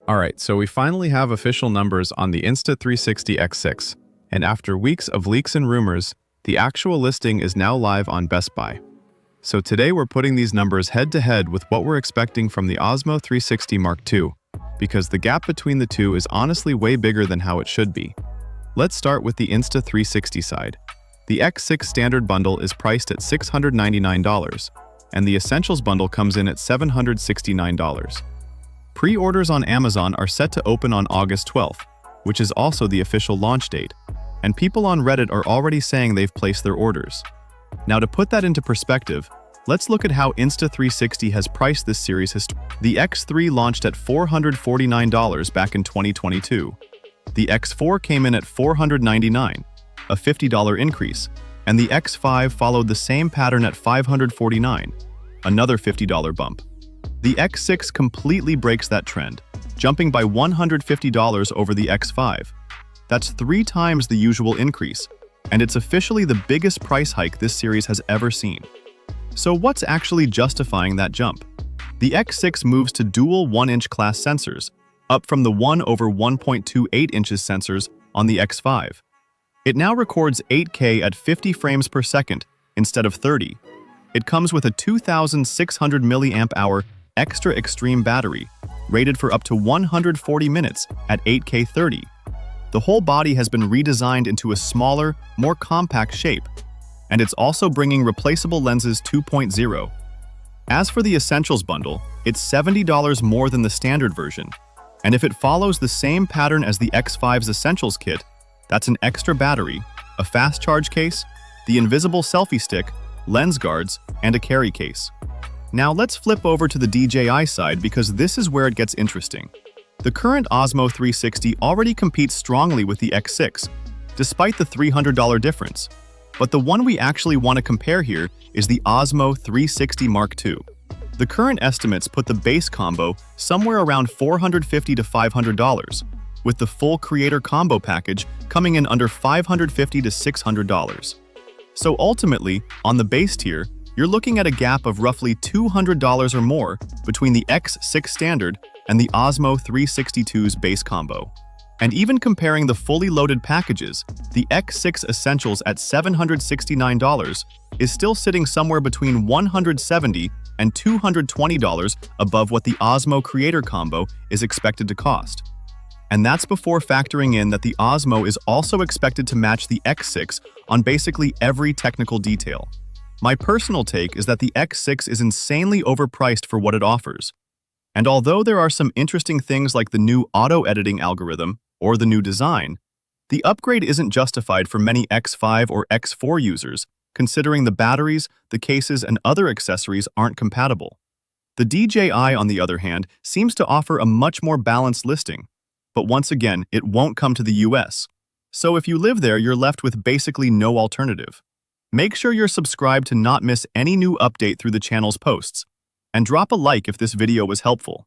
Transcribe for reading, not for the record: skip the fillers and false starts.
Alright, so we finally have official numbers on the Insta360 X6, and after weeks of leaks and rumors, the actual listing is now live on Best Buy. So today we're putting these numbers head-to-head with what we're expecting from the Osmo 360 Mark II, because the gap between the two is honestly way bigger than how it should be. Let's start with the Insta360 side. The X6 standard bundle is priced at $699, and the Essentials bundle comes in at $769. Pre-orders on Amazon are set to open on August 12th, which is also the official launch date, and people on Reddit are already saying they've placed their orders. Now, to put that into perspective, let's look at how Insta360 has priced this series. The X3 launched at $449 back in 2022. The X4 came in at $499, a $50 increase, and the X5 followed the same pattern at $549, another $50 bump. The X6 completely breaks that trend, jumping by $150 over the X5. That's 3 times the usual increase, and it's officially the biggest price hike this series has ever seen. So what's actually justifying that jump? The X6 moves to dual 1-inch class sensors, up from the 1 over 1.28 inches sensors on the X5. It now records 8K at 50 frames per second instead of 30. It comes with a 2,600 mAh extra extreme battery, rated for up to 140 minutes at 8K 30. The whole body has been redesigned into a smaller, more compact shape, and it's also bringing replaceable lenses 2.0. As for the Essentials bundle, it's $70 more than the standard version, and if it follows the same pattern as the X5's Essentials kit, that's an extra battery, a fast charge case, the invisible selfie stick, lens guards, and a carry case. Now let's flip over to the DJI side because this is where it gets interesting. The current Osmo 360 already competes strongly with the X6, despite the $300 difference. But the one we actually want to compare here is the Osmo 360 Mark II. The current estimates put the base combo somewhere around $450 to $500, with the full creator combo package coming in under $550 to $600. So ultimately, on the base tier, you're looking at a gap of roughly $200 or more between the X6 standard and the Osmo 362's base combo. And even comparing the fully loaded packages, the X6 Essentials at $769 is still sitting somewhere between $170 and $220 above what the Osmo Creator Combo is expected to cost. And that's before factoring in that the Osmo is also expected to match the X6 on basically every technical detail. My personal take is that the X6 is insanely overpriced for what it offers. And although there are some interesting things like the new auto-editing algorithm or the new design, the upgrade isn't justified for many X5 or X4 users, considering the batteries, the cases, and other accessories aren't compatible. The DJI, on the other hand, seems to offer a much more balanced listing. But once again, it won't come to the US. So if you live there, you're left with basically no alternative. Make sure you're subscribed to not miss any new update through the channel's posts. And drop a like if this video was helpful.